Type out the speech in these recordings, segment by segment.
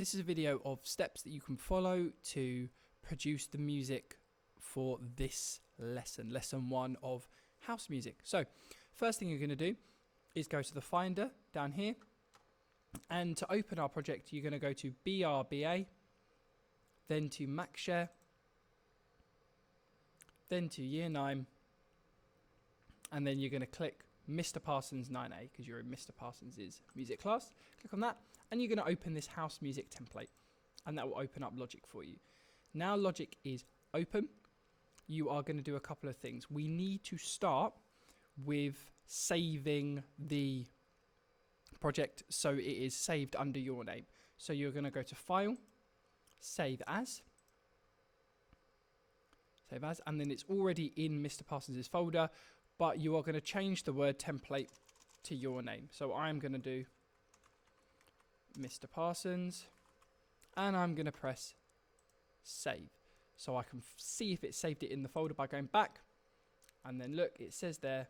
This is a video of steps that you can follow to produce the music for this lesson, lesson 1 of house music. So first thing you're going to do is go to the Finder down here, and to open our project you're going to go to BRBA, then to MacShare, then to Year 9, and then you're going to click Mr. Parsons 9A because you're in Mr. Parsons' music class. Click on that and you're going to open this house music template, and that will open up Logic for you. Now Logic is open, you are going to do a couple of things. We need to start with saving the project so it is saved under your name. So you're going to go to File, Save As, and then it's already in Mr. Parsons' folder, but you are going to change the word template to your name. So I'm going to do Mr. Parsons, and I'm going to press save. So I can see if it saved it in the folder by going back, and then look, it says there,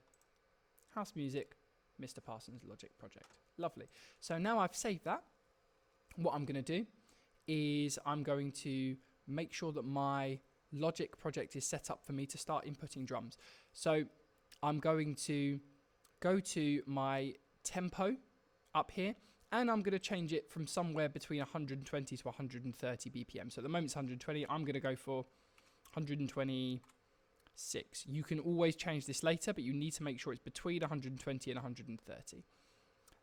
house music, Mr. Parsons Logic project. Lovely. So now I've saved that. What I'm going to do is I'm going to make sure that my Logic project is set up for me to start inputting drums. So I'm going to go to my tempo up here, and I'm going to change it from somewhere between 120 to 130 BPM. So at the moment it's 120. I'm going to go for 126. You can always change this later, but you need to make sure it's between 120 and 130.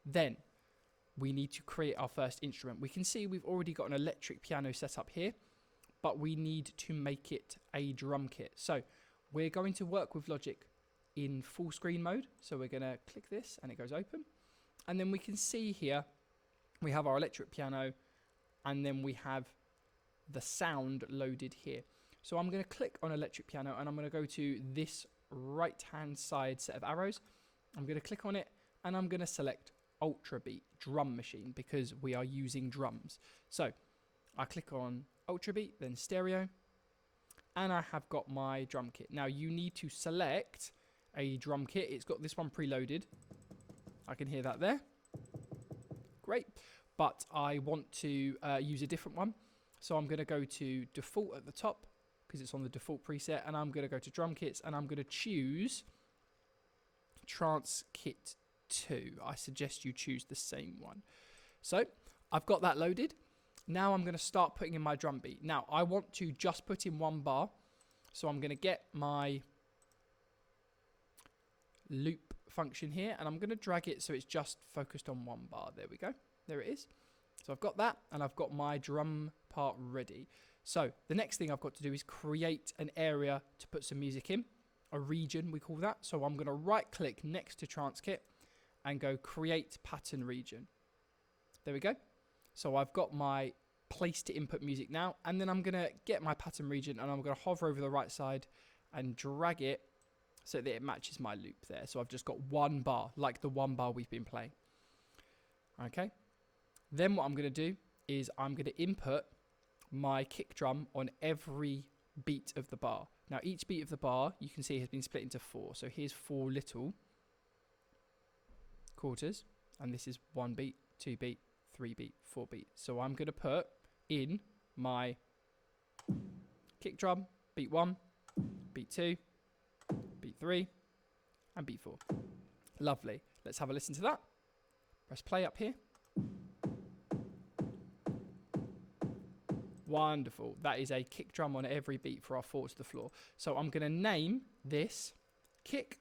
Then we need to create our first instrument. We can see we've already got an electric piano set up here, but we need to make it a drum kit. So we're going to work with Logic in full screen mode. So we're going to click this and it goes open. And then we can see here, we have our electric piano, and then we have the sound loaded here. So I'm going to click on electric piano, and I'm going to go to this right hand side set of arrows. I'm going to click on it, and I'm going to select Ultra Beat drum machine because we are using drums. So I click on Ultra Beat, then stereo, and I have got my drum kit. Now you need to select a drum kit. It's got this one preloaded. I can hear that there. Great. But I want to use a different one. So I'm going to go to default at the top because it's on the default preset, and I'm going to go to drum kits, and I'm going to choose Trance Kit 2. I suggest you choose the same one. So I've got that loaded. Now I'm going to start putting in my drum beat. Now I want to just put in one bar. So I'm going to get my loop function here, and I'm going to drag it so it's just focused on one bar. There we go. There it is. So I've got that, and I've got my drum part ready. So the next thing I've got to do is create an area to put some music in, a region we call that. So I'm going to right click next to Trance Kit and go create pattern region. There we go. So I've got my place to input music now, and then I'm going to get my pattern region, and I'm going to hover over the right side and drag it so that it matches my loop there. So I've just got one bar, like the one bar we've been playing. Okay. Then what I'm going to do is I'm going to input my kick drum on every beat of the bar. Now each beat of the bar, you can see, has been split into 4. So here's 4 little quarters, and this is 1 beat, 2 beat, 3 beat, 4 beat. So I'm going to put in my kick drum, beat 1, beat 2, beat 3, and beat 4. Lovely. Let's have a listen to that. Press play up here. Wonderful. That is a kick drum on every beat for our 4 to the floor. So I'm going to name this kick.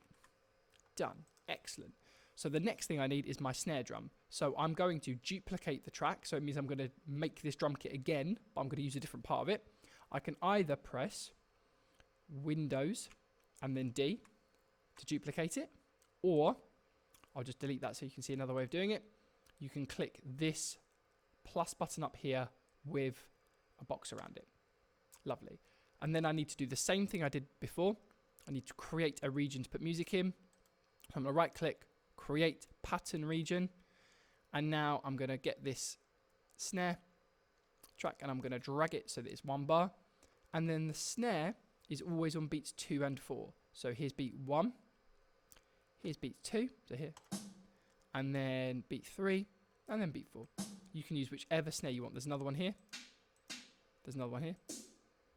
Done. Excellent. So the next thing I need is my snare drum. So I'm going to duplicate the track. So it means I'm going to make this drum kit again, but I'm going to use a different part of it. I can either press Windows and then D to duplicate it, or I'll just delete that so you can see another way of doing it. You can click this plus button up here with a box around it. Lovely. And then I need to do the same thing I did before. I need to create a region to put music in. I'm going to right click, create pattern region, and now I'm going to get this snare track and I'm going to drag it so that it's one bar, and then the snare is always on beats 2 and 4. So here's beat 1, here's beat 2, so here, and then beat 3, and then beat 4. You can use whichever snare you want. There's another one here. There's another one here.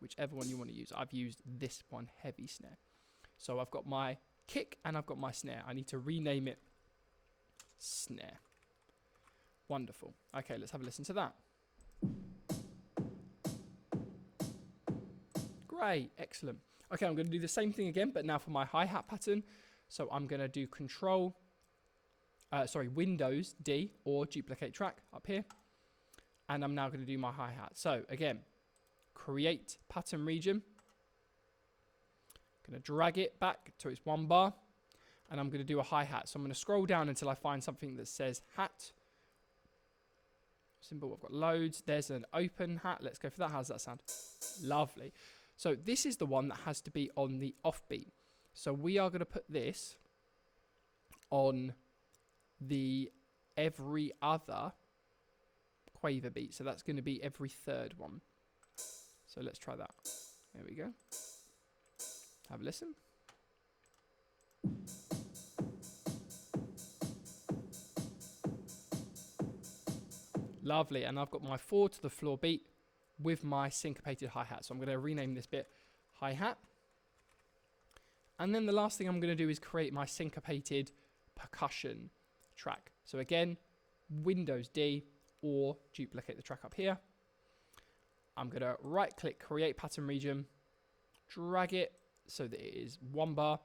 Whichever one you want to use. I've used this one, heavy snare. So I've got my kick and I've got my snare. I need to rename it snare. Wonderful. Okay, let's have a listen to that. Great, excellent. Okay, I'm going to do the same thing again, but now for my hi-hat pattern. So I'm going to do Windows D or duplicate track up here. And I'm now going to do my hi-hat. So again, create pattern region. I'm going to drag it back to its 1 bar. And I'm going to do a hi-hat. So I'm going to scroll down until I find something that says hat. Symbol, I've got loads. There's an open hat. Let's go for that. How does that sound? Lovely. So this is the one that has to be on the offbeat. So we are going to put this on the every other quaver beat. So that's going to be every third one. So let's try that. There we go. Have a listen. Lovely. And I've got my 4 to the floor beat with my syncopated hi-hat. So I'm going to rename this bit hi-hat. And then the last thing I'm going to do is create my syncopated percussion track. So again, Windows D or duplicate the track up here. I'm going to right click, create pattern region, drag it so that it is 1 bar.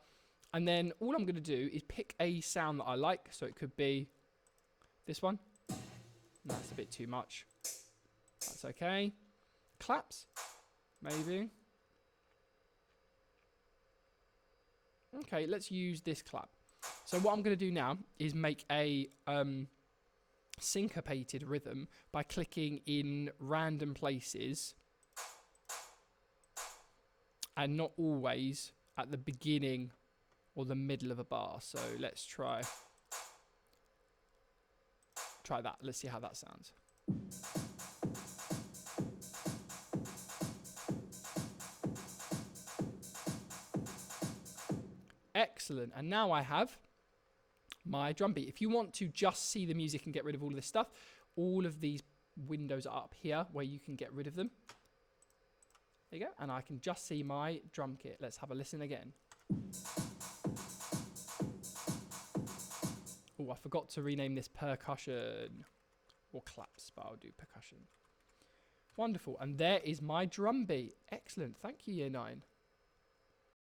And then all I'm going to do is pick a sound that I like. So it could be this one. That's a bit too much. That's okay. Claps, maybe. Okay, let's use this clap. So what I'm going to do now is make a syncopated rhythm by clicking in random places and not always at the beginning or the middle of a bar. So let's try that. Let's see how that sounds. Excellent. And now I have my drum beat. If you want to just see the music and get rid of all of this stuff, all of these windows are up here where you can get rid of them. There you go. And I can just see my drum kit. Let's have a listen again. Oh, I forgot to rename this percussion or claps, but I'll do percussion. Wonderful. And there is my drum beat. Excellent. Thank you, Year 9.